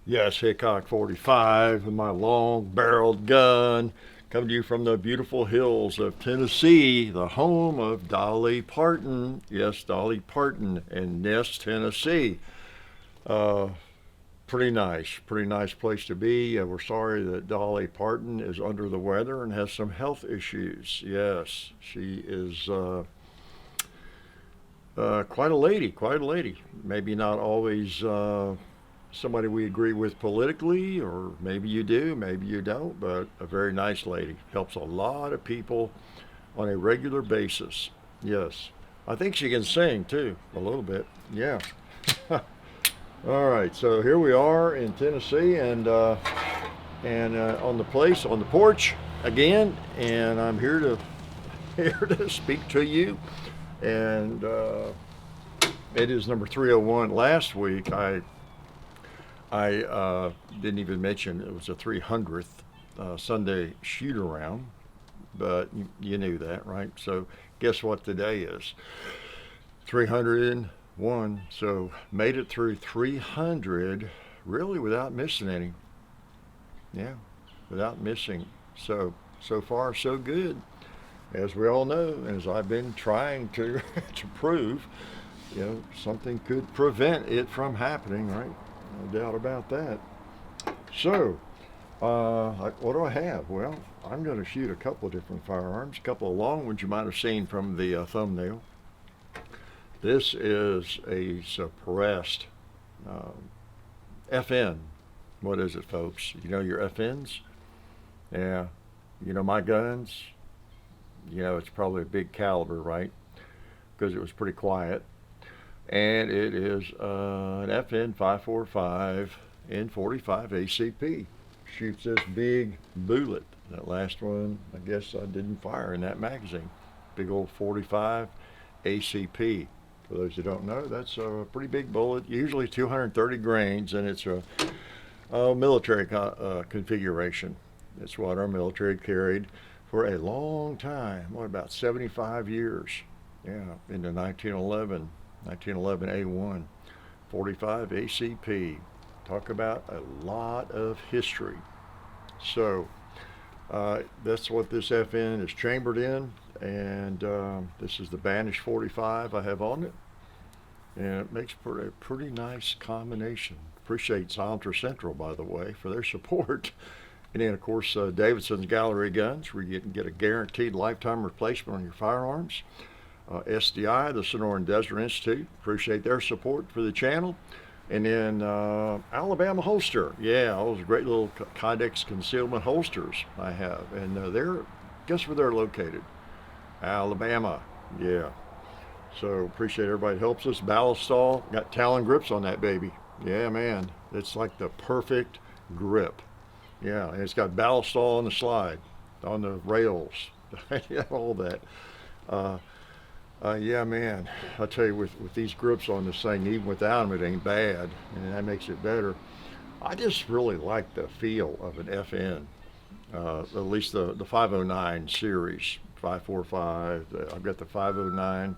Yes, Hickok 45 with my long barreled gun, coming to you from the beautiful hills of Tennessee, the home of Dolly Parton. Yes, Dolly Parton in Nest, Tennessee. Uh, pretty nice place to be. We're sorry that Dolly Parton is under the weather and has some health issues. Yes, she is quite a lady, quite a lady. Maybe not always somebody we agree with politically, or maybe you do, maybe you don't, but a very nice lady. Helps a lot of people on a regular basis. Yes. I think she can sing too, a little bit. Yeah. All right, so here we are in Tennessee, and on the place, on the porch again, and I'm here to here to speak to you. And it is number 301. Last week I didn't even mention it was a 300th Sunday shoot around, but you knew that, right? So guess what today is? 301. So made it through 300 really without missing any. Yeah, without missing. So far so good. As we all know, as I've been trying to to prove, something could prevent it from happening, right? No doubt about that. So, what do I have? Well, I'm going to shoot a couple of different firearms, a couple of long ones you might have seen from the thumbnail. This is a suppressed FN. What is it, folks? You know your FNs? Yeah. You know my guns? It's probably a big caliber, right? Because it was pretty quiet. And it is an FN 545 N45 ACP. Shoots this big bullet. That last one, I guess I didn't fire in that magazine. Big old 45 ACP. For those who don't know, that's a pretty big bullet, usually 230 grains, and it's a military configuration. It's what our military carried for a long time. What, about 75 years? Yeah, into 1911 A1, 45 ACP. Talk about a lot of history. So that's what this FN is chambered in, and this is the Banish 45 I have on it, and it makes for a pretty nice combination. Appreciate Silencer Central, by the way, for their support. And then, of course, Davidson's Gallery Guns, where you can get a guaranteed lifetime replacement on your firearms. SDI, the Sonoran Desert Institute, appreciate their support for the channel. And then Alabama Holster, yeah, those great little Kydex concealment holsters I have. And guess where they're located? Alabama, yeah. So appreciate everybody that helps us. Ballistol, got Talon grips on that baby. Yeah, man, it's like the perfect grip. Yeah, and it's got Ballistol on the slide, on the rails, yeah, all that. Yeah, man, I tell you, with these grips on this thing, even without them, it ain't bad, and that makes it better. I just really like the feel of an FN, at least the 509 series, 545. I've got the 509,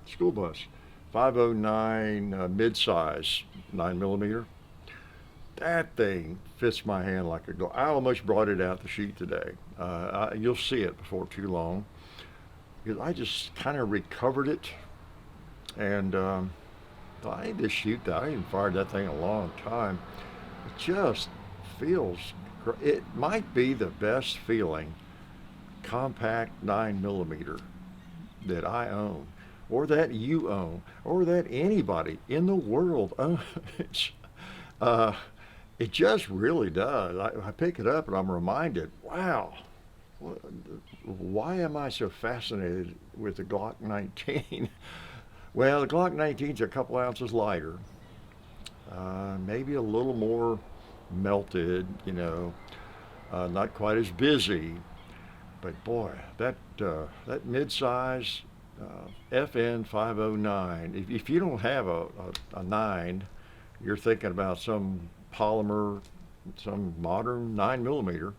school bus, 509 mid-size 9mm. That thing fits my hand like a glove. I almost brought it out to shoot today. You'll see it before too long, because I just kind of recovered it, and I need to shoot that. I haven't fired that thing in a long time. It just feels great. It might be the best feeling compact 9mm that I own, or that you own, or that anybody in the world owns. It just really does. I pick it up and I'm reminded, wow, why am I so fascinated with the Glock 19? Well, the Glock 19 is a couple ounces lighter, maybe a little more melted, not quite as busy. But boy, that mid-size FN 509. If you don't have a 9, you're thinking about some polymer, some modern 9 millimeter,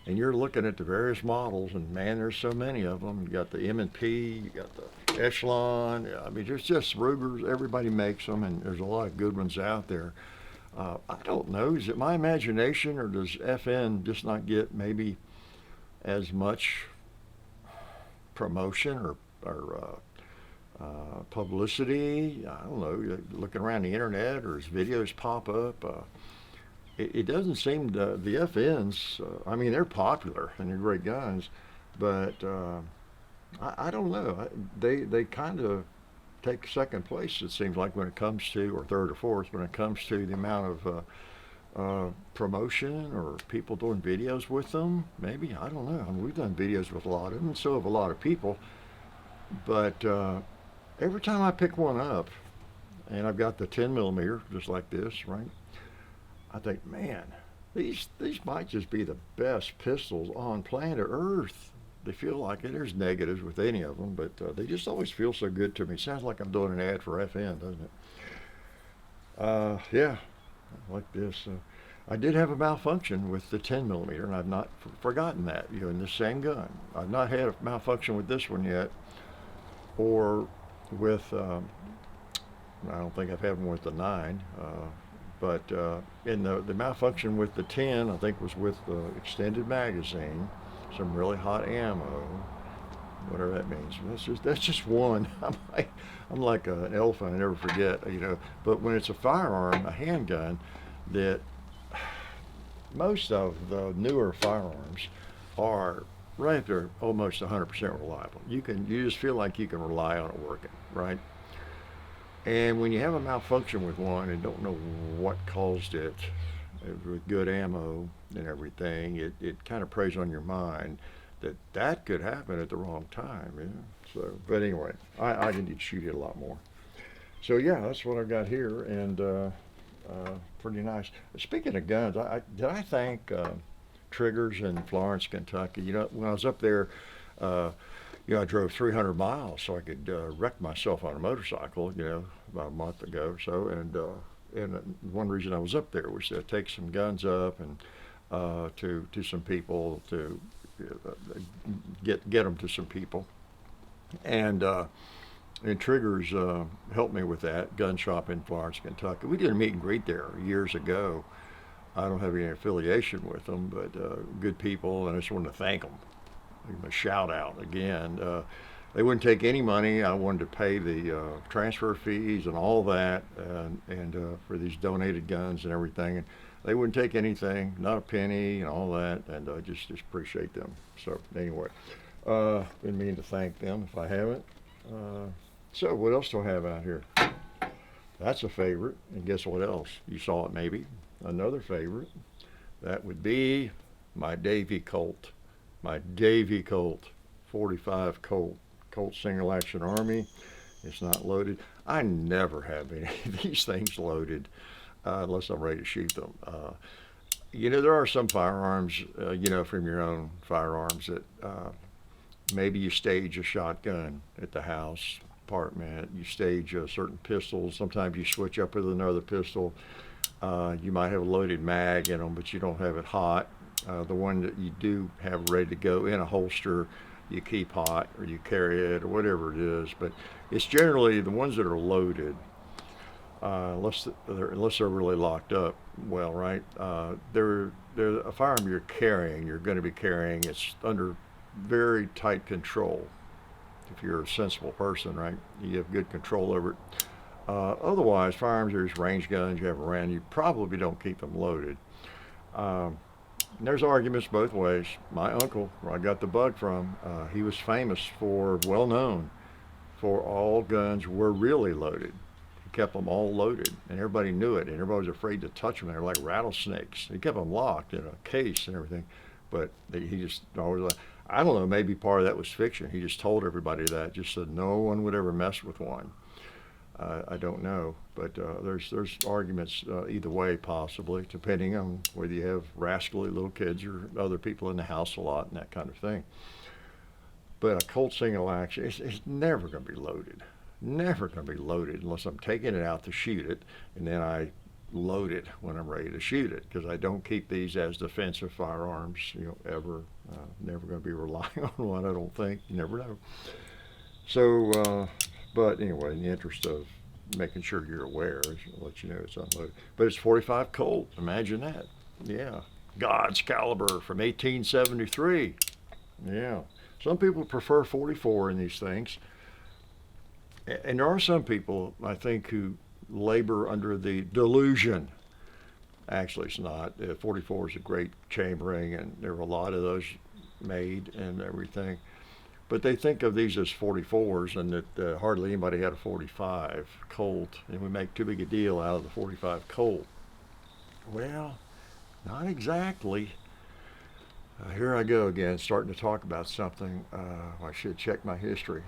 and you're looking at the various models, and man, there's so many of them. You got the M&P, you got the Echelon. I mean, there's just Rugers. Everybody makes them, and there's a lot of good ones out there. I don't know. Is it my imagination, or does FN just not get maybe as much promotion or publicity? I don't know. Looking around the internet, or as videos pop up, it doesn't seem the FNs. I mean, they're popular and they're great guns, but I don't know. They kind of take second place. It seems like when it comes to, or third or fourth, when it comes to the amount of promotion or people doing videos with them. Maybe, I don't know. I mean, we've done videos with a lot of them, and so have a lot of people. But every time I pick one up, and I've got the 10 millimeter just like this, right? I think, man, these might just be the best pistols on planet Earth. They feel like it. There's negatives with any of them, but they just always feel so good to me. Sounds like I'm doing an ad for FN, doesn't it? Yeah, like this. I did have a malfunction with the 10 millimeter, and I've not forgotten that. In this same gun, I've not had a malfunction with this one yet, or with. I don't think I've had one with the 9. But in the malfunction with the 10, I think was with the extended magazine, some really hot ammo, whatever that means. That's just one. I'm like an elephant. I never forget. But when it's a firearm, a handgun, that most of the newer firearms are right there, almost 100% reliable. You just feel like you can rely on it working, right? And when you have a malfunction with one and don't know what caused it, with good ammo and everything, it kind of preys on your mind that could happen at the wrong time. So, but anyway, I need to shoot it a lot more. So yeah, that's what I've got here, and pretty nice. Speaking of guns, did I thank Triggers in Florence, Kentucky? When I was up there. I drove 300 miles so I could wreck myself on a motorcycle, about a month ago or so. And one reason I was up there was to take some guns up and to some people, to get them to some people. And Triggers helped me with that, gun shop in Florence, Kentucky. We did a meet and greet there years ago. I don't have any affiliation with them, but good people, and I just wanted to thank them. Give them a shout out again. They wouldn't take any money. I wanted to pay the transfer fees and all that, and for these donated guns and everything. And they wouldn't take anything, not a penny, and all that. And I just appreciate them. So anyway, been meaning to thank them if I haven't. So what else do I have out here? That's a favorite. And guess what else? You saw it maybe. Another favorite. That would be my Davy Colt. My Davy Colt, 45 Colt Single Action Army. It's not loaded. I never have any of these things loaded unless I'm ready to shoot them. There are some firearms, from your own firearms that maybe you stage a shotgun at the house, apartment. You stage certain pistols. Sometimes you switch up with another pistol. You might have a loaded mag in them, but you don't have it hot. The one that you do have ready to go in a holster, you keep hot, or you carry it, or whatever it is. But it's generally the ones that are loaded, unless they're really locked up well, right? They're a firearm you're going to be carrying. It's under very tight control. If you're a sensible person, right, you have good control over it. Otherwise, firearms are just range guns you have around. You probably don't keep them loaded. There's arguments both ways. My uncle, where I got the bug from, he was well known for all guns were really loaded. He kept them all loaded, and everybody knew it, and everybody was afraid to touch them. They were like rattlesnakes. He kept them locked in a case and everything. but he just always, I don't know, maybe part of that was fiction. He just told everybody that, just said no one would ever mess with one. I don't know, but there's arguments either way, possibly, depending on whether you have rascally little kids or other people in the house a lot and that kind of thing. But a Colt single action, it's never going to be loaded. Never going to be loaded unless I'm taking it out to shoot it, and then I load it when I'm ready to shoot it, because I don't keep these as defensive firearms, ever. Never going to be relying on one, I don't think. You never know. So, but anyway, in the interest of making sure you're aware, I'll let you know it's unloaded. But it's 45 Colt. Imagine that. Yeah. God's caliber from 1873. Yeah. Some people prefer 44 in these things. And there are some people, I think, who labor under the delusion. Actually, it's not. 44 is a great chambering, and there are a lot of those made and everything. But they think of these as 44s, and that hardly anybody had a 45 Colt, and we make too big a deal out of the 45 Colt. Well, not exactly. Here I go again, starting to talk about something. I should check my history.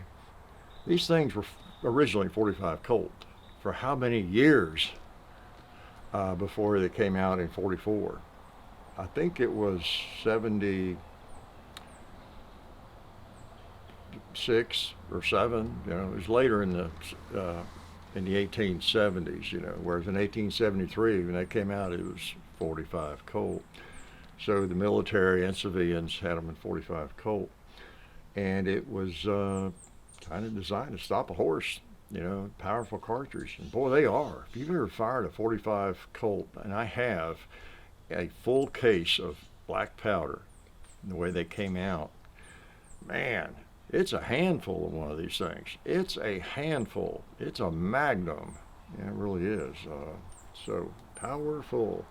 These things were originally 45 Colt. For how many years before they came out in 44? I think it was 76 or 7. It was later in the 1870s. Whereas in 1873, when they came out, it was 45 Colt. So the military and civilians had them in 45 Colt, and it was kind of designed to stop a horse. Powerful cartridge, and boy, they are. If you've ever fired a 45 Colt, and I have, a full case of black powder, the way they came out, man, it's a handful of one of these things. It's a handful. It's a magnum. Yeah, it really is. So powerful.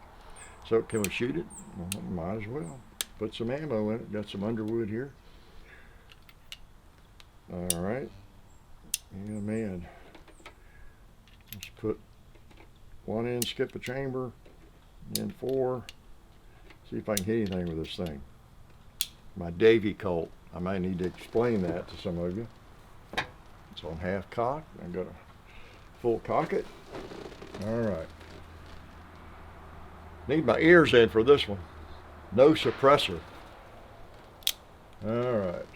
So can we shoot it? Well, might as well. Put some ammo in it. Got some Underwood here. All right. Yeah, man. Let's put one in, skip a chamber, and 4. See if I can hit anything with this thing. My Davy Colt. I might need to explain that to some of you. It's on half cock. I'm going to full cock it. All right. Need my ears in for this one. No suppressor. All right.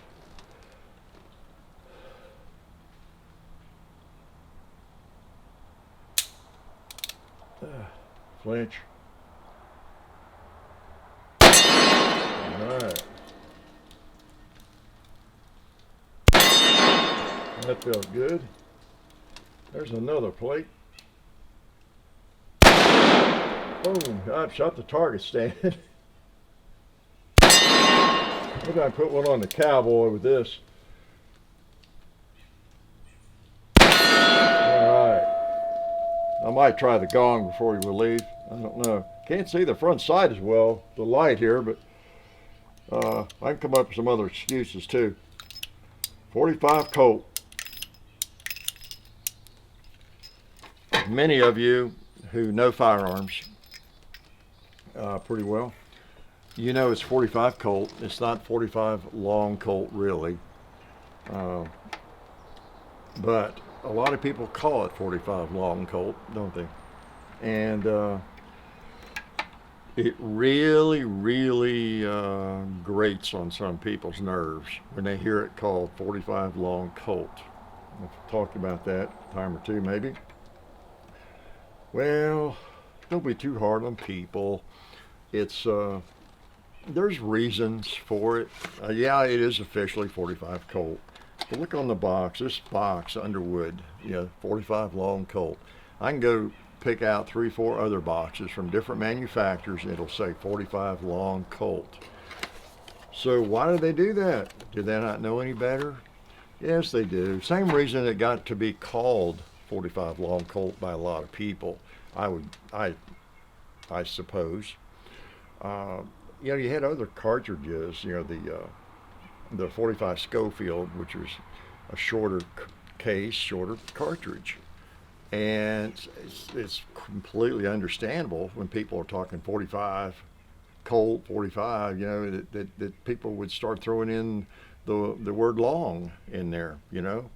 Flinch. All right. That felt good. There's another plate. Boom. I've shot the target stand. Maybe I put one on the cowboy with this. I might try the gong before we leave. I don't know. Can't see the front side as well, the light here, but I can come up with some other excuses too. 45 Colt. Many of you who know firearms pretty well, it's 45 Colt. It's not 45 long Colt really, but a lot of people call it 45 long Colt, don't they? And it really, really grates on some people's nerves when they hear it called 45 long Colt. I've talked about that a time or two maybe. Well, don't be too hard on people. It's there's reasons for it. Yeah, it is officially 45 Colt. But look on the box. This box, Underwood, 45 long Colt. I can go pick out 3, 4 other boxes from different manufacturers, and it'll say 45 long Colt. So why do they do that? Do they not know any better? Yes, they do. Same reason it got to be called 45 long Colt by a lot of people. I suppose. You had other cartridges. The 45 Schofield, which was a shorter case, shorter cartridge. And it's completely understandable when people are talking 45 Colt 45, you know, that people would start throwing in the word long in there, you know,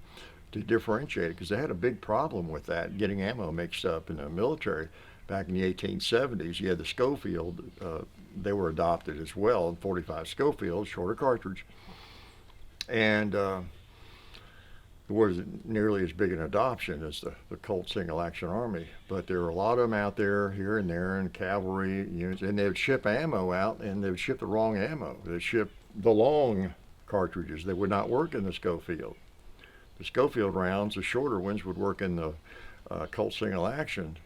to differentiate it, because they had a big problem with that, getting ammo mixed up in the military. Back in the 1870s, you had the Schofield. They were adopted as well, 45 Schofield, shorter cartridge. And it wasn't nearly as big an adoption as the Colt Single Action Army, but there were a lot of them out there here and there, and cavalry units, and they would ship ammo out, and they would ship the wrong ammo. They'd ship the long cartridges. They would not work in the Schofield. The Schofield rounds, the shorter ones, would work in the Colt Single Action,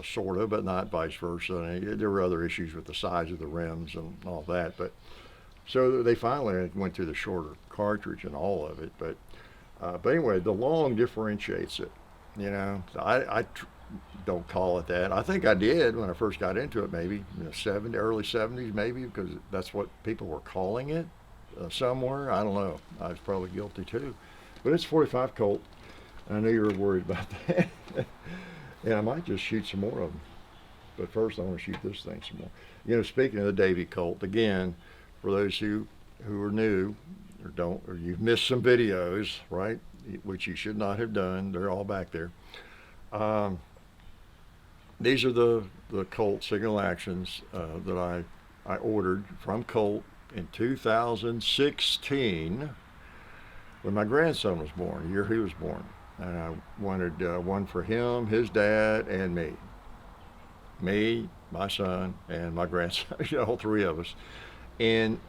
sort of, but not vice versa. And there were other issues with the size of the rims and all that, but so they finally went to the shorter cartridge and all of it. But anyway, the long differentiates it. You know, I don't call it that. I think I did when I first got into it, maybe in the early 70s, maybe, because that's what people were calling it somewhere. I don't know. I was probably guilty too. But it's 45 Colt. I knew you were worried about that. And I might just shoot some more of them. But first I want to shoot this thing some more. You know, speaking of the Davy Colt, again, for those who are new or you've missed some videos, right, which you should not have done. They're all back there. These are the Colt Single Actions that I ordered from Colt in 2016 when my grandson was born, the year he was born. And I wanted one for him, his dad, and me. Me, my son, and my grandson, all three of us, in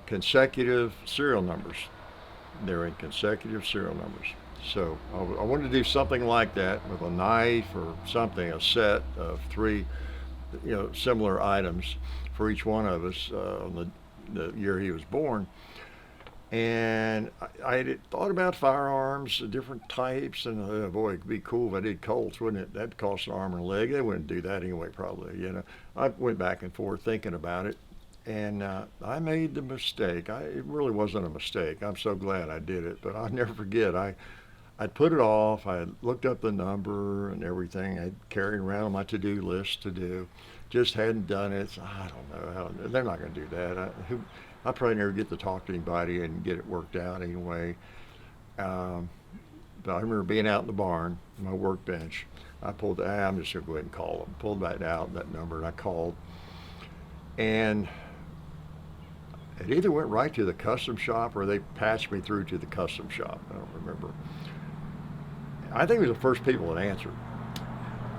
consecutive serial numbers. They're in consecutive serial numbers. So I wanted to do something like that with a knife or something, a set of three, you know, similar items for each one of us on the year he was born. And I had thought about firearms, different types, and boy, it'd be cool if I did Colts, wouldn't it? That'd cost an arm and a leg. They wouldn't do that anyway, probably. You know, I went back and forth thinking about it, and I made the mistake. It really wasn't a mistake. I'm so glad I did it, but I'll never forget. I'd put it off. I looked up the number and everything. I'd carried around on my to-do list to do. Just hadn't done it. So I don't know how. They're not going to do that. I probably never get to talk to anybody and get it worked out anyway. But I remember being out in the barn, my workbench. I pulled, I'm just going to go ahead and call them. Pulled that out, that number, and I called. And it either went right to the custom shop or they patched me through to the custom shop. I don't remember. I think it was the first people that answered.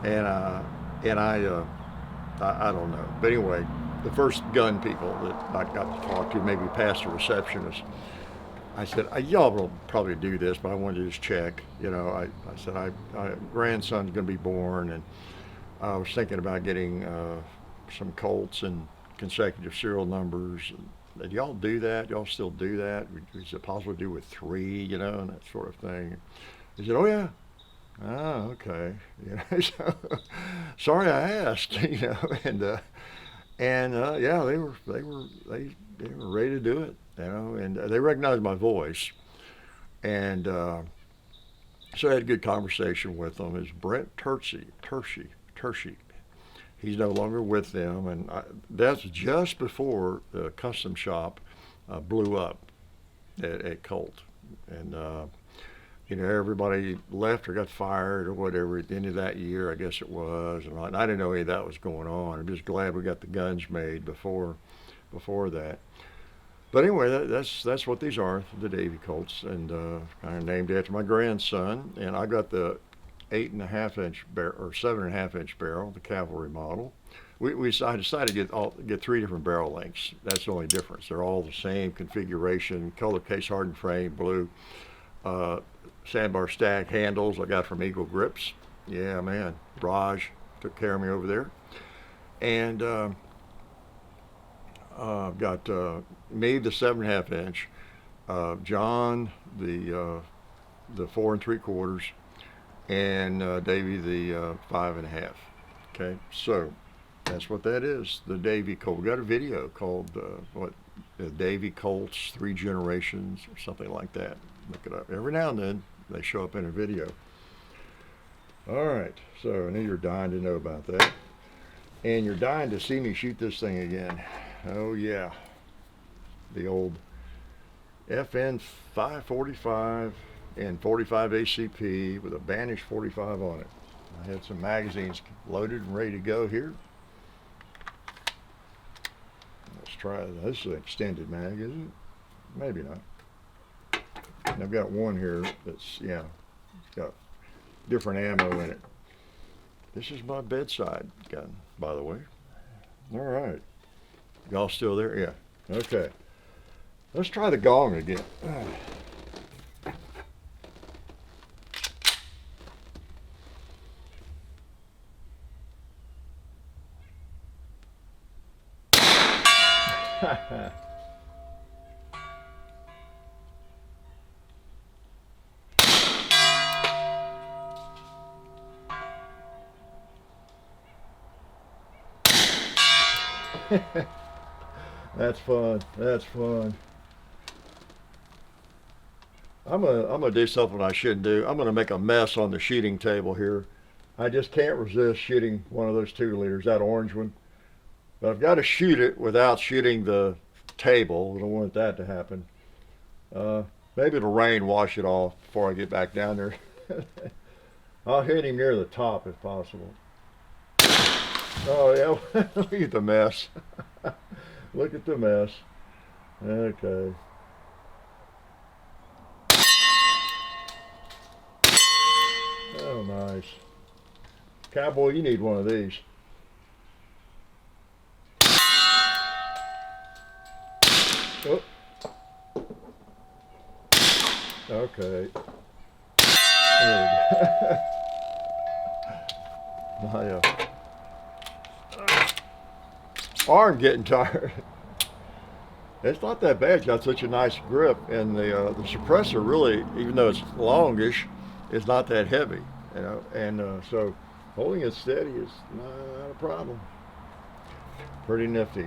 And I don't know. But anyway, the first gun people that I got to talk to, maybe past the receptionist, I said, y'all will probably do this, but I wanted to just check. You know, I said, my grandson's going to be born, and I was thinking about getting some Colts and consecutive serial numbers. Did y'all do that? Y'all still do that? Is it possible to do with 3, you know, and that sort of thing? He said, oh, yeah. Oh, okay. You know, so, sorry I asked, you know, and yeah, they were ready to do it, you know, and they recognized my voice, and so I had a good conversation with them. It's Brent Tershi. He's no longer with them, and that's just before the custom shop blew up at Colt, and you know, everybody left or got fired or whatever at the end of that year, I guess it was. And I didn't know any of that was going on. I'm just glad we got the guns made before that. But anyway, that's what these are, the Davy Colts, and kind of named after my grandson. And I got the 8.5-inch barrel or 7.5-inch barrel, the cavalry model. I decided to get 3 different barrel lengths. That's the only difference. They're all the same configuration, color case hardened frame, blue. Sandbar stack handles I got from Eagle Grips. Yeah, man. Raj took care of me over there. And I've got me, the 7.5-inch, John, the 4 3/4, and Davy, the 5.5. Okay, so that's what that is, the Davy Colt. We got a video called the Davy Colts 3 Generations or something like that. Look it up. Every now and then they show up in a video. All right, so I know you're dying to know about that, and you're dying to see me shoot this thing again. Oh yeah, the old FN 545 and 45 ACP with a Banish 45 on it. I had some magazines loaded and ready to go here. Let's try this. This is an extended mag, isn't it? Maybe not. And I've got one here that's, yeah, it's got different ammo in it. This is my bedside gun, by the way. All right. Y'all still there? Yeah. Okay. Let's try the gong again. That's fun. That's fun. I'm gonna do something I shouldn't do. I'm gonna make a mess on the shooting table here. I just can't resist shooting one of those 2 liters, that orange one. But I've got to shoot it without shooting the table. I don't want that to happen. Maybe it'll rain, wash it off before I get back down there. I'll hit him near the top if possible. Oh yeah, look at the mess. Look at the mess. Okay. Oh, nice. Cowboy, you need one of these. Oh. Okay. There we go. My arm getting tired. It's not that bad. It's got such a nice grip, and the suppressor really, even though it's longish, is not that heavy, you know. And so holding it steady is not a problem. Pretty nifty.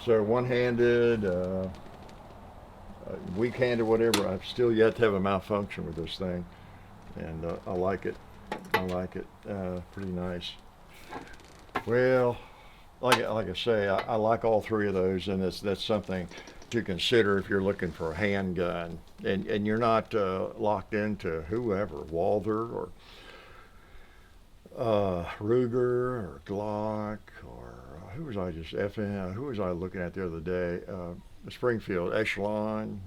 So one-handed, weak-handed, whatever. I've still yet to have a malfunction with this thing, and I like it. I like it. Pretty nice. Well, like I say, I like all 3 of those, and that's something to consider if you're looking for a handgun, and you're not locked into whoever, Walther or Ruger or Glock or who was I just FN? Who was I looking at the other day? Springfield Echelon.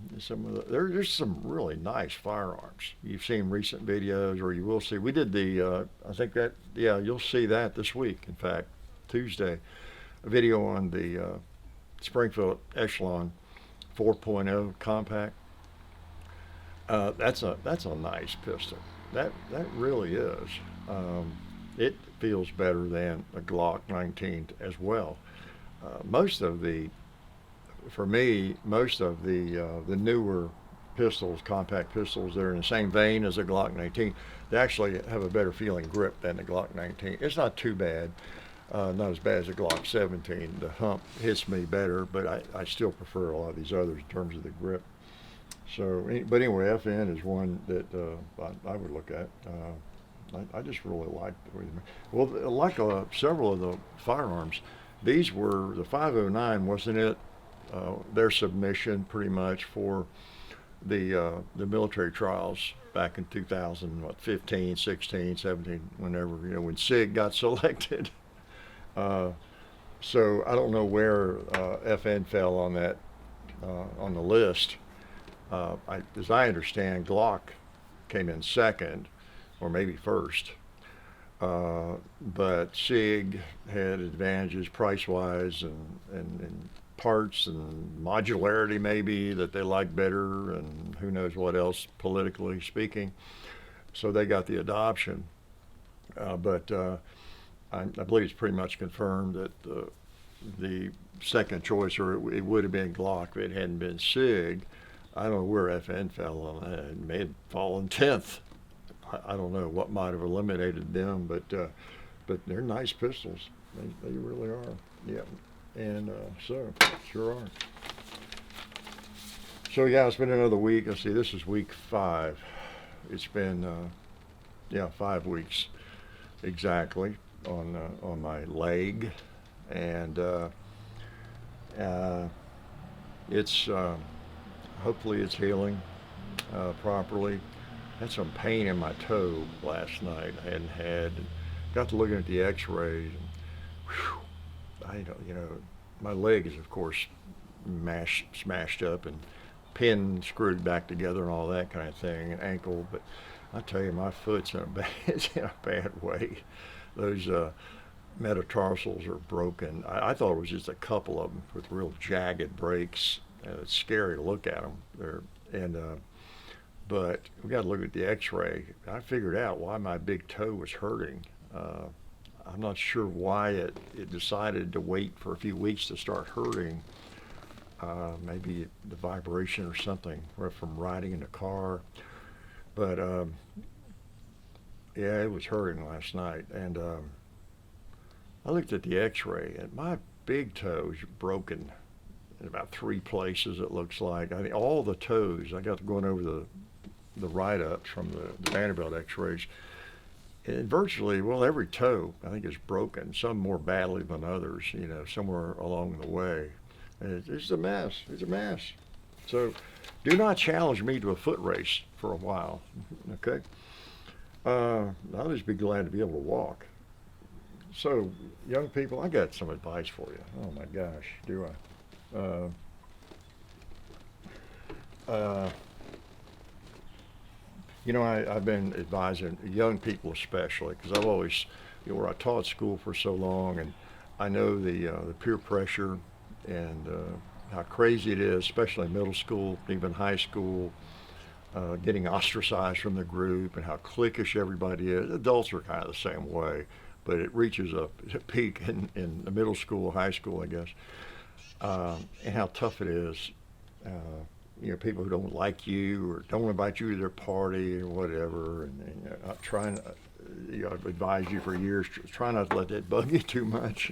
There's some really nice firearms. You've seen recent videos, or you will see. We did the I think that, yeah, you'll see that this week. In fact, Tuesday, a video on the Springfield Echelon 4.0 compact. That's a nice pistol. That really is. It feels better than a Glock 19 as well. For me, most of the newer pistols, compact pistols, they're in the same vein as a Glock 19. They actually have a better feeling grip than the Glock 19. It's not too bad. Not as bad as a Glock 17. The hump hits me better, but I still prefer a lot of these others in terms of the grip. So, but anyway, FN is one that I would look at. I just really like it. Well, like several of the firearms, these were, the 509, wasn't it? Their submission pretty much for the military trials back in 2015, 16, 17, whenever, when SIG got selected. So I don't know where FN fell on that on the list. As I understand, Glock came in second, or maybe first. But SIG had advantages price-wise and parts and modularity maybe that they like better, and who knows what else politically speaking. So they got the adoption. But I believe it's pretty much confirmed that the second choice, or it would have been Glock if it hadn't been SIG. I don't know where FN fell on that. It may have fallen 10th. I don't know what might have eliminated them, but they're nice pistols. They really are. Yeah, and so sure are. So yeah, it's been another week. Let's see, this is week 5. It's been 5 weeks exactly on my leg, and Uh, it's hopefully it's healing properly. Had some pain in my toe last night. I hadn't had. Got to looking at the X-rays. And, whew, I don't, my leg is of course smashed up and pinned, screwed back together, and all that kind of thing, and ankle. But I tell you, my foot's in a bad, it's in a bad way. Those metatarsals are broken. I thought it was just a couple of them with real jagged breaks. It's scary to look at them. But we got to look at the X-ray. I figured out why my big toe was hurting. I'm not sure why it decided to wait for a few weeks to start hurting. Maybe the vibration or something from riding in the car. But yeah, it was hurting last night. And I looked at the X-ray, and my big toe is broken in about 3 places. It looks like. I mean, all the toes. I got going over the write-ups from the Vanderbilt X-rays. And virtually, well, every toe I think is broken. Some more badly than others. Somewhere along the way. And it's a mess. It's a mess. So, do not challenge me to a foot race for a while. Okay. I'll just be glad to be able to walk. So, young people, I got some advice for you. Oh my gosh, do I? I've been advising young people especially because I've always, where I taught school for so long, and I know the peer pressure and how crazy it is, especially in middle school, even high school, getting ostracized from the group and how cliquish everybody is. Adults are kind of the same way, but it reaches a peak in the middle school, high school, I guess, and how tough it is. People who don't like you or don't invite you to their party or whatever, and trying. I've advised you for years. Try not to let that bug you too much.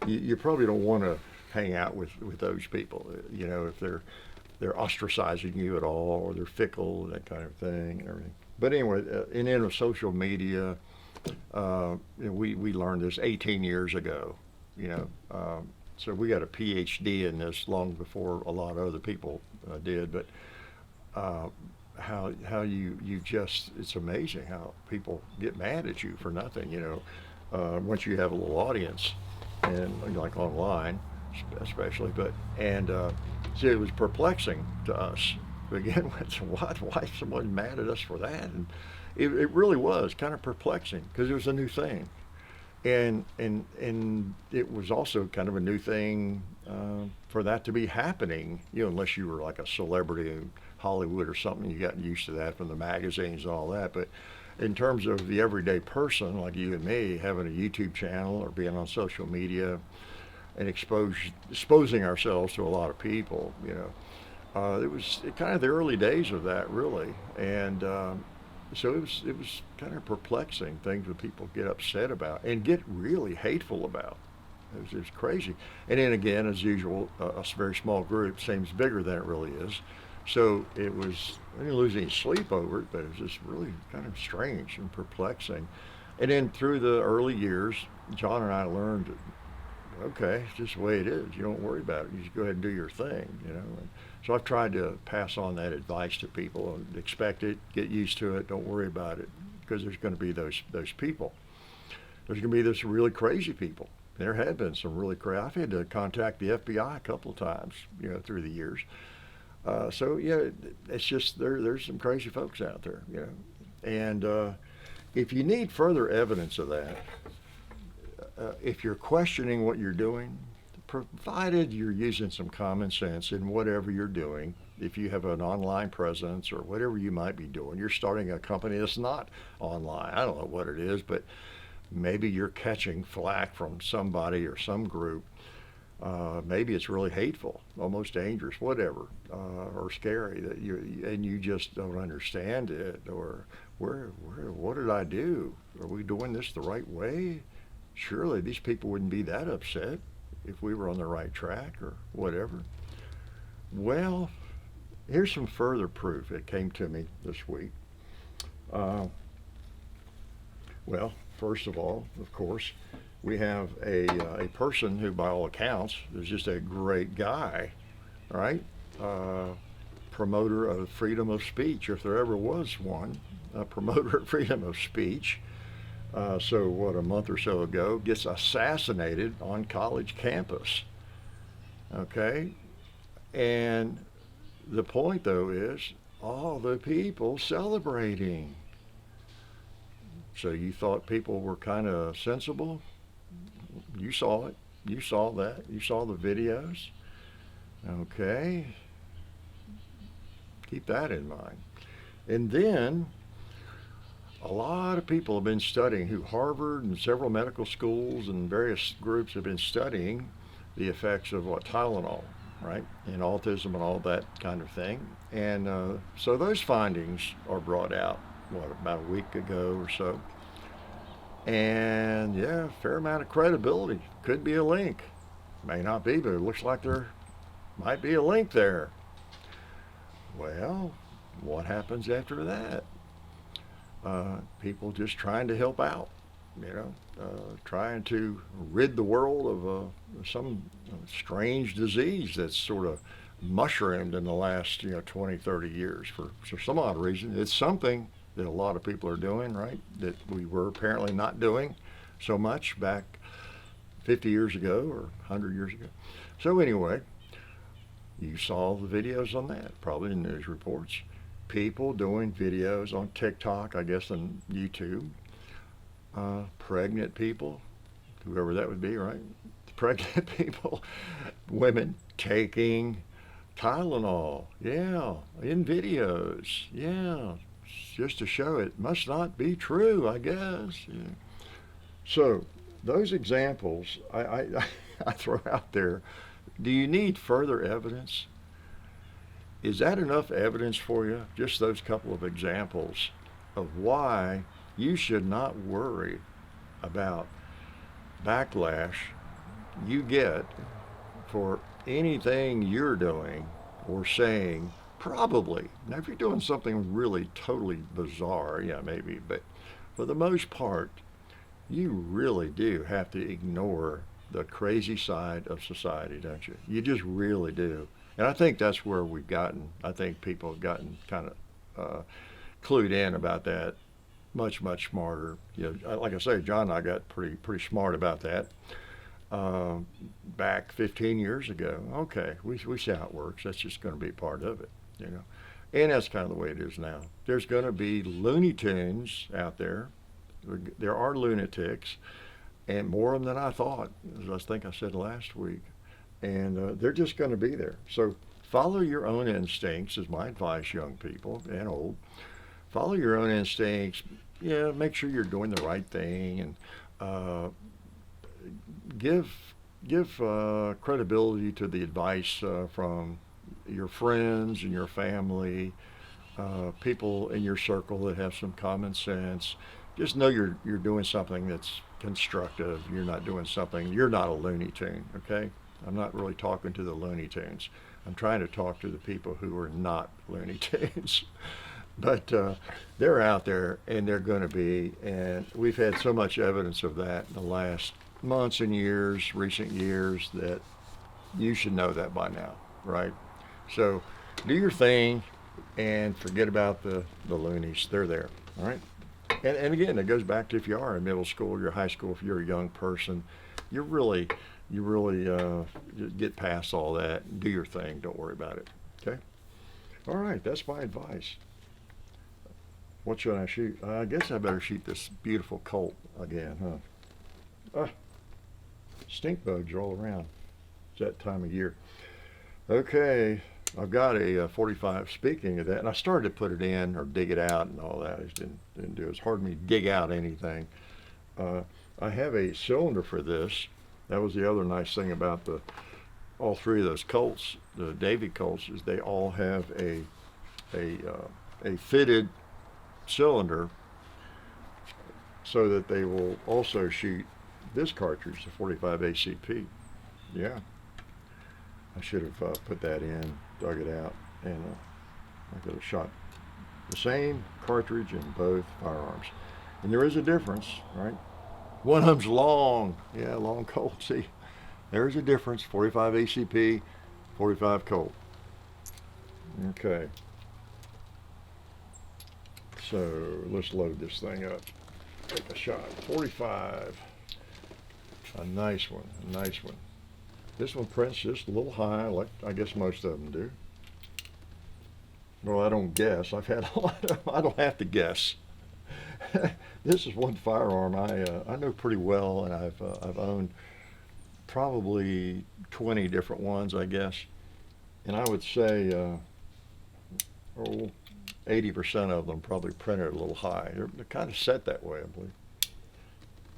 You probably don't want to hang out with those people. If they're ostracizing you at all, or they're fickle, that kind of thing, and everything. But anyway, and then with social media, we learned this 18 years ago. So we got a PhD in this long before a lot of other people did. But how you just, it's amazing how people get mad at you for nothing. Once you have a little audience, and like online, especially. So it was perplexing to us to begin with. Why someone mad at us for that? And it really was kind of perplexing because it was a new thing. And it was also kind of a new thing for that to be happening, unless you were like a celebrity in Hollywood or something. You got used to that from the magazines and all that. But in terms of the everyday person like you and me, having a YouTube channel or being on social media and exposing ourselves to a lot of people, it was kind of the early days of that, really. And so it was kind of perplexing, things that people get upset about and get really hateful about. It was crazy. And then again, as usual, a very small group seems bigger than it really is. So I didn't lose any sleep over it, but it was just really kind of strange and perplexing. And then through the early years, John and I learned that, okay, it's just the way it is. You don't worry about it. You just go ahead and do your thing, And so I've tried to pass on that advice to people. And expect it, get used to it, don't worry about it, because there's going to be those people. There's going to be those really crazy people. There have been some really crazy. I've had to contact the FBI a couple of times, through the years. So yeah, it's just there's some crazy folks out there, And if you need further evidence of that, if you're questioning what you're doing, provided you're using some common sense in whatever you're doing, if you have an online presence or whatever you might be doing, you're starting a company that's not online. I don't know what it is, but maybe you're catching flack from somebody or some group. Maybe it's really hateful, almost dangerous, whatever, or scary that you just don't understand it, or what did I do? Are we doing this the right way? Surely these people wouldn't be that upset if we were on the right track or whatever. Well, here's some further proof that came to me this week. Well, first of all, of course, we have a person who, by all accounts, is just a great guy, right? Promoter of freedom of speech, if there ever was one, a promoter of freedom of speech. So what, a month or so ago, gets assassinated on college campus. Okay? And the point, though, is all the people celebrating. So you thought people were kind of sensible? You saw it. You saw that. You saw the videos. Okay? Keep that in mind. And then a lot of people have been studying, who Harvard and several medical schools and various groups have been studying the effects of what, Tylenol, right, in autism and all that kind of thing. And so those findings are brought out, what, about a week ago or so. And yeah, fair amount of credibility. Could be a link. May not be, but it looks like there might be a link there. Well, what happens after that? People just trying to help out, trying to rid the world of some strange disease that's sort of mushroomed in the last 20, 30 years for some odd reason. It's something that a lot of people are doing, right, that we were apparently not doing so much back 50 years ago or 100 years ago. So anyway, you saw the videos on that, probably in news reports. People doing videos on TikTok, I guess, and YouTube. Pregnant people, whoever that would be, right? Pregnant people, women taking Tylenol, yeah, in videos, yeah, just to show it must not be true, I guess. Yeah. So those examples I throw out there. Do you need further evidence? Is that enough evidence for you? Just those couple of examples of why you should not worry about backlash you get for anything you're doing or saying, probably. Now, if you're doing something really totally bizarre, yeah, maybe, but for the most part, you really do have to ignore the crazy side of society, don't you? You just really do. And I think that's where we've gotten, I think people have gotten kind of clued in about that much, much smarter. Like I say, John and I got pretty smart about that back 15 years ago. Okay, we see how it works. That's just going to be part of it, And that's kind of the way it is now. There's going to be Looney Tunes out there. There are lunatics, and more of them than I thought, as I think I said last week. And they're just going to be there. So follow your own instincts is my advice, young people and old. Follow your own instincts. Yeah, make sure you're doing the right thing, and give credibility to the advice from your friends and your family, people in your circle that have some common sense. Just know you're doing something that's constructive. You're not doing something. You're not a Looney Tune, okay? I'm not really talking to the Looney Tunes. I'm trying to talk to the people who are not Looney Tunes. But they're out there, and they're going to be, and we've had so much evidence of that in the last months and years, recent years, that you should know that by now, right? So do your thing and forget about the loonies. They're there, all right? And again, it goes back to if you are in middle school, you're high school, if you're a young person, you really get past all that. Do your thing. Don't worry about it. Okay? All right. That's my advice. What should I shoot? I guess I better shoot this beautiful Colt again, huh? Stink bugs are all around. It's that time of year. Okay. I've got a 45. Speaking of that, and I started to put it in or dig it out and all that. I just didn't do it. It's hard for me to dig out anything. I have a cylinder for this. That was the other nice thing about all three of those Colts, the Davy Colts, is they all have a fitted cylinder so that they will also shoot this cartridge, the 45 ACP. Yeah. I should have put that in, dug it out, and I could have shot the same cartridge in both firearms. And there is a difference, right? One of them's long. Yeah, long Colt. See, there's a difference. 45 ACP, 45 Colt. Okay. So let's load this thing up. Take a shot. 45. A nice one. A nice one. This one prints just a little high, like I guess most of them do. Well, I don't guess. I've had a lot of. I don't have to guess. This is one firearm I know pretty well, and I've owned probably 20 different ones, I guess. And I would say, 80% of them probably printed a little high. They're kind of set that way, I believe.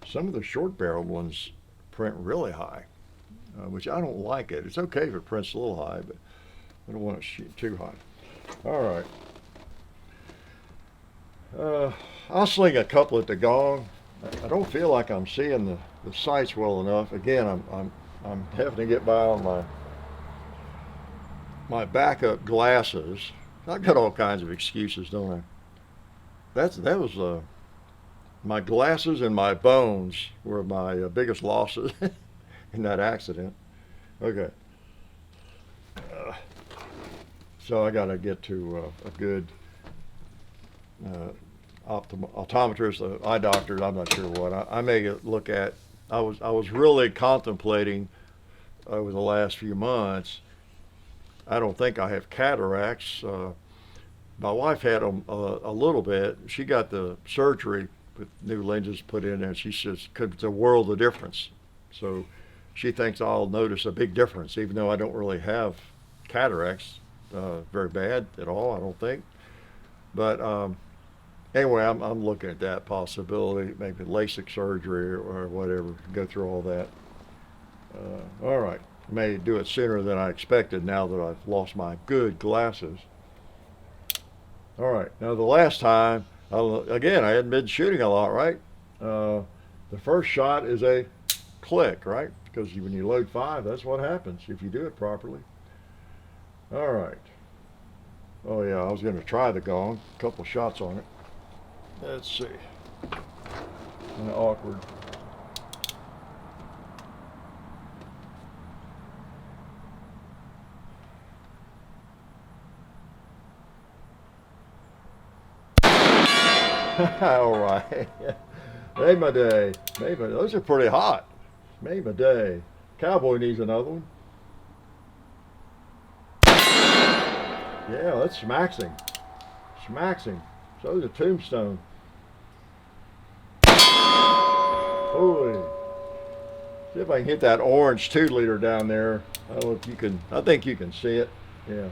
Some of the short-barreled ones print really high, which I don't like it. It's okay if it prints a little high, but I don't want it to shoot too high. All right. I'll sling a couple at the gong. I don't feel like I'm seeing the sights well enough. Again, I'm having to get by on my backup glasses. I've got all kinds of excuses, don't I? That was my glasses and my bones were my biggest losses in that accident. Okay. So I got to get to a good optometrist, eye doctor. I'm not sure what. I may look at. I was really contemplating over the last few months. I don't think I have cataracts. My wife had them a little bit. She got the surgery with new lenses put in, and she says it's a world of difference. So she thinks I'll notice a big difference, even though I don't really have cataracts very bad at all, I don't think. But anyway, I'm looking at that possibility, maybe LASIK surgery or whatever, go through all that. All right, may do it sooner than I expected now that I've lost my good glasses. All right, now the last time, again, I hadn't been shooting a lot, right? The first shot is a click, right? Because when you load 5, that's what happens if you do it properly. All right. Oh yeah, I was going to try the gong. A couple shots on it. Let's see. Kind of awkward. All right. Made my day. Those are pretty hot. Made my day. Cowboy needs another one. Yeah, that's smaxing. Smaxing. So is a tombstone. Holy. See if I can hit that orange 2-liter down there. I don't know if you can. I think you can see it. Yeah.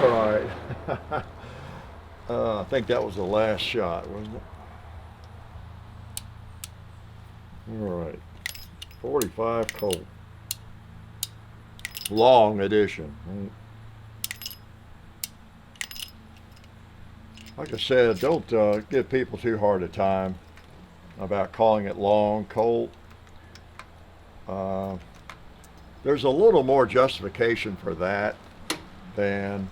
All right. I think that was the last shot, wasn't it? All right. 45 Colt. Long edition. Like I said, don't give people too hard a time about calling it long Colt. There's a little more justification for that than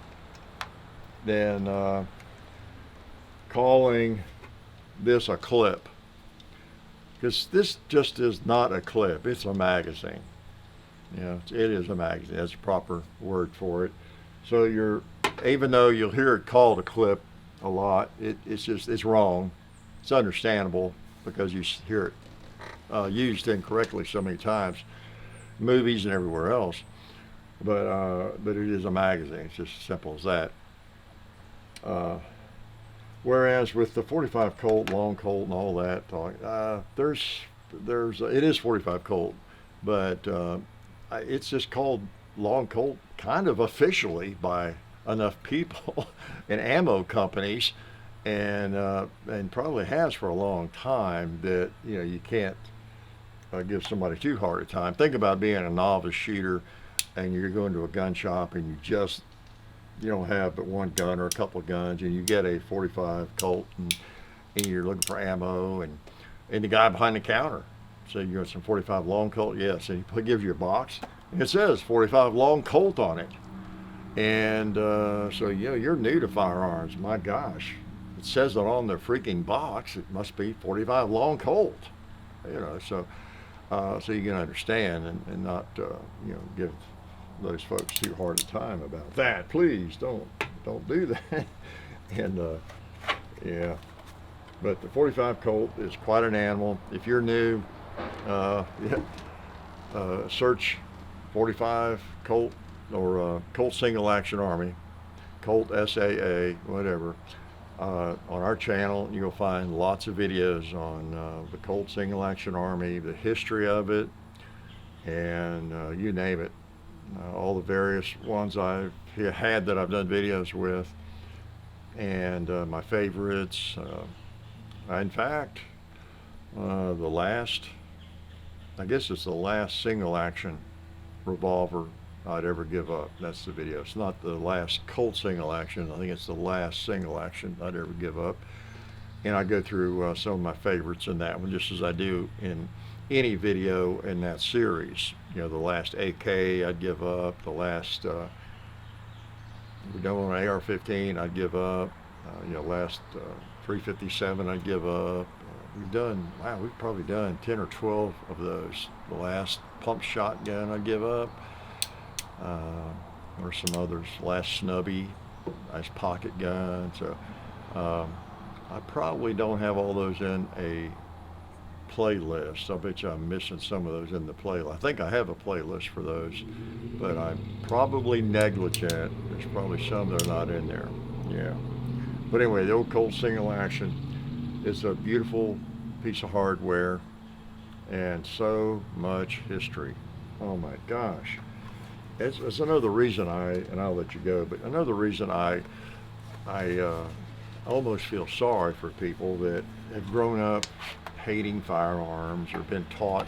calling this a clip, because this just is not a clip, it's a magazine. It is a magazine, that's a proper word for it. So even though you'll hear it called a clip a lot, it's wrong. It's understandable because you hear it used incorrectly so many times, movies and everywhere else. But it is a magazine. It's just as simple as that. Whereas with the 45 Colt, long Colt, and all that, it is 45 Colt, but it's just called long Colt kind of officially by enough people and ammo companies, and probably has for a long time, that you can't give somebody too hard a time. Think about being a novice shooter and you're going to a gun shop and you don't have but one gun or a couple of guns, and you get a 45 Colt, and you're looking for ammo, and And the guy behind the counter said, "You got some 45 long Colt?" Yes. And he gives you a box, and it says 45 long Colt on it. And so, you know, you're new to firearms. My gosh, it says it on the freaking box. It must be 45 long Colt. You know, so you can understand and not, you know, give those folks too hard a time about that. Please don't do that. And yeah, but the 45 Colt is quite an animal. If you're new, search 45 Colt or Colt Single Action Army, Colt SAA, whatever. On our channel, you'll find lots of videos on the Colt Single Action Army, the history of it, and you name it. All the various ones I've had that I've done videos with, and my favorites. In fact, the last, I guess it's the last single action revolver I'd ever give up. That's the video. It's not the last Colt single action. I think it's the last single action I'd ever give up. And I go through some of my favorites in that one, just as I do in any video in that series. You know, the last AK I'd give up. The last, we're done on an AR-15 I'd give up. You know, last 357 I'd give up. We've probably done 10 or 12 of those. The last pump shotgun I'd give up. Or some others. Last snubby, nice pocket gun. So I probably don't have all those in a playlist. I bet you I'm missing some of those in the playlist. I think I have a playlist for those, but I'm probably negligent. There's probably some that are not in there. Yeah. But anyway, the old Colt Single Action is a beautiful piece of hardware and so much history. Oh my gosh. It's another reason and I'll let you go, but another reason I almost feel sorry for people that have grown up hating firearms or been taught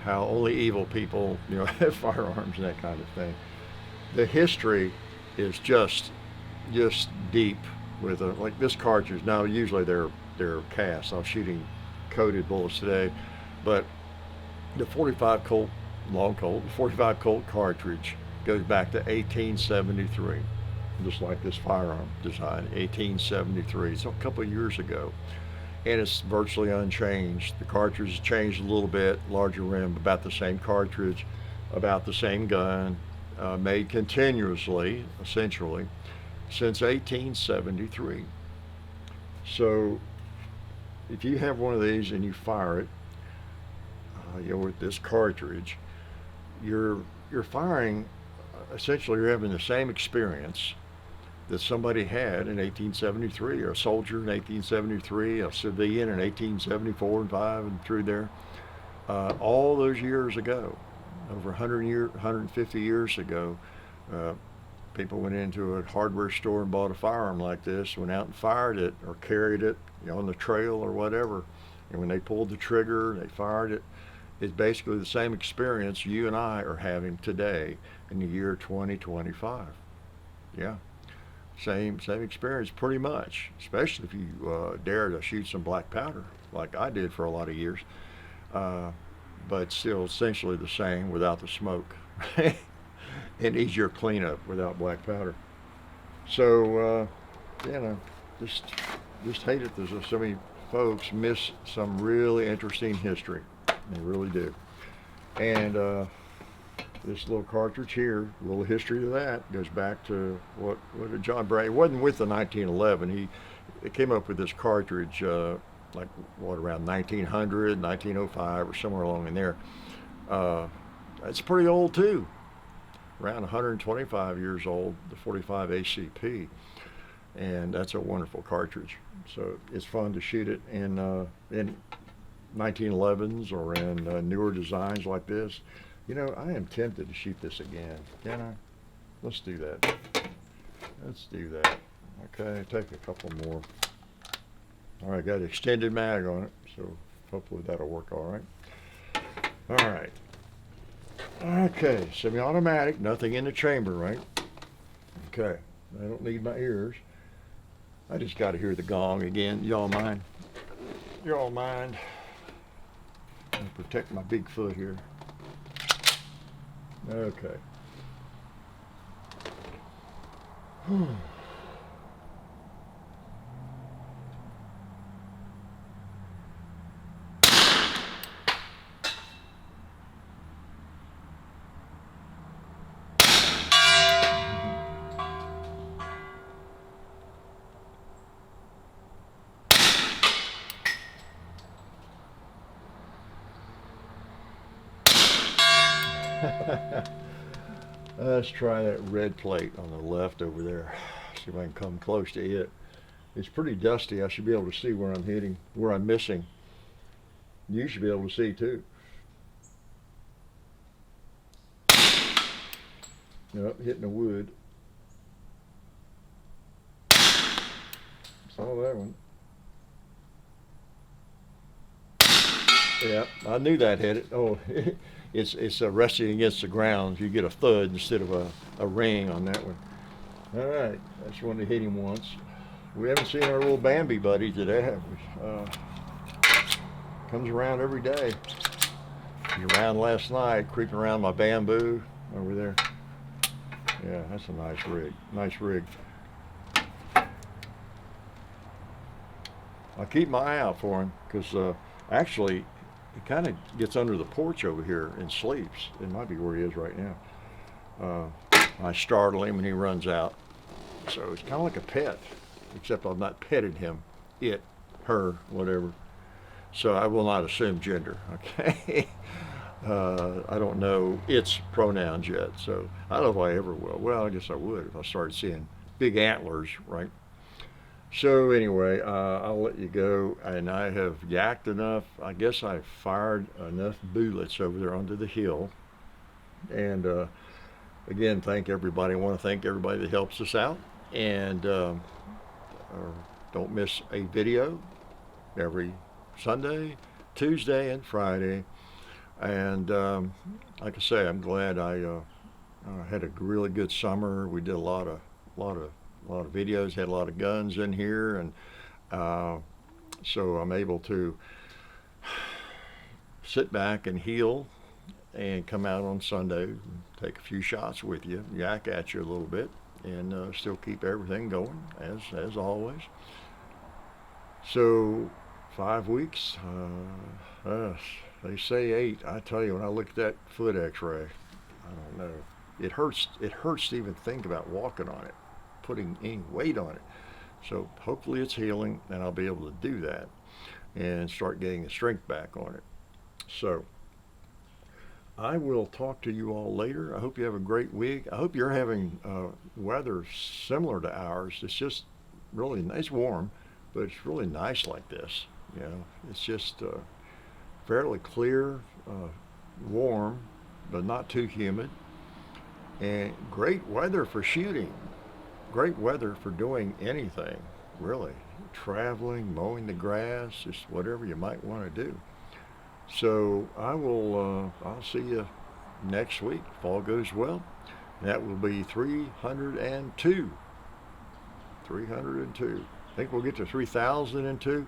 how only evil people, you know, have firearms and that kind of thing. The history is just deep with like this cartridge. Now usually they're cast. I'm shooting coated bullets today, but the 45 Colt long Colt, the 45 Colt cartridge goes back to 1873, just like this firearm design, 1873. So a couple of years ago, and it's virtually unchanged. The cartridge has changed a little bit, larger rim, about the same cartridge, about the same gun, made continuously, essentially, since 1873. So if you have one of these and you fire it, you know, with this cartridge, you're firing, essentially you're having the same experience that somebody had in 1873, or a soldier in 1873, a civilian in 1874 and 5 and through there. All those years ago, over 150 years ago, people went into a hardware store and bought a firearm like this, went out and fired it or carried it, you know, on the trail or whatever. And when they pulled the trigger, they fired it. It's basically the same experience you and I are having today in the year 2025. Yeah, same experience pretty much, especially if you dare to shoot some black powder like I did for a lot of years. But still essentially the same without the smoke. And easier cleanup without black powder. So, you know, just hate it. There's so many folks miss some really interesting history. They really do. And this little cartridge here, a little history to that, goes back to what did John Bray, it wasn't with the 1911. He came up with this cartridge like what, around 1900, 1905 or somewhere along in there. It's pretty old too. Around 125 years old, the 45 ACP. And that's a wonderful cartridge. So it's fun to shoot it in 1911s or in newer designs like this. You know, I am tempted to shoot this again. Can I? Let's do that. Let's do that. Okay, take a couple more. All right, got an extended mag on it, so hopefully that'll work all right. All right. Okay, semi-automatic, nothing in the chamber, right? Okay, I don't need my ears. I just got to hear the gong again. Y'all mind? you all mind. I'm gonna protect my big foot here. Okay. Let's try that red plate on the left over there. See if I can come close to it. It's pretty dusty. I should be able to see where I'm hitting, where I'm missing. You should be able to see too. Yep, hitting the wood. Saw that one. Yeah, I knew that hit it. Oh, it's resting against the ground. You get a thud instead of a ring on that one. All right, I just wanted to hit him once. We haven't seen our little Bambi buddy today, have we? Comes around every day. He's around last night, creeping around my bamboo over there. Yeah, that's a nice rig. Nice rig. I keep my eye out for him because actually he kind of gets under the porch over here and sleeps. It might be where he is right now. I startle him and he runs out. So it's kind of like a pet, except I've not petted him, it, her, whatever. So I will not assume gender, okay? I don't know its pronouns yet, so I don't know if I ever will. Well, I guess I would if I started seeing big antlers, right? So anyway, I'll let you go, and I have yacked enough. I guess I fired enough bullets over there onto the hill. And again, thank everybody. I want to thank everybody that helps us out. And don't miss a video every Sunday, Tuesday, and Friday. And like I say, I'm glad I had a really good summer. We did a lot of videos, had a lot of guns in here, and so I'm able to sit back and heal and come out on Sunday, take a few shots with you, yak at you a little bit, and still keep everything going as always. So 5 weeks, they say 8. I tell you, when I look at that foot x-ray, I don't know. It hurts to even think about walking on it, putting any weight on it. So hopefully it's healing and I'll be able to do that and start getting the strength back on it. So I will talk to you all later. I hope you have a great week. I hope you're having weather similar to ours. It's just really nice. It's warm, but it's really nice like this. You know, it's just fairly clear, warm, but not too humid, and great weather for shooting. Great weather for doing anything, really. Traveling, mowing the grass, just whatever you might want to do. So I'll see you next week if all goes well. That will be 302. 302. Think we'll get to 3,002?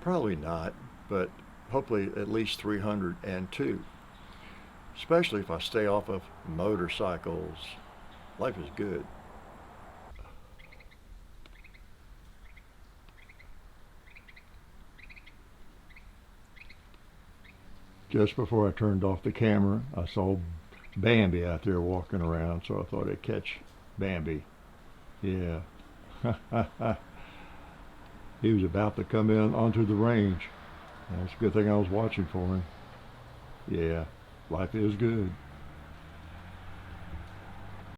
Probably not, but hopefully at least 302. Especially if I stay off of motorcycles. Life is good. Just before I turned off the camera, I saw Bambi out there walking around, so I thought I'd catch Bambi. Yeah. He was about to come in onto the range. That's a good thing I was watching for him. Yeah, life is good.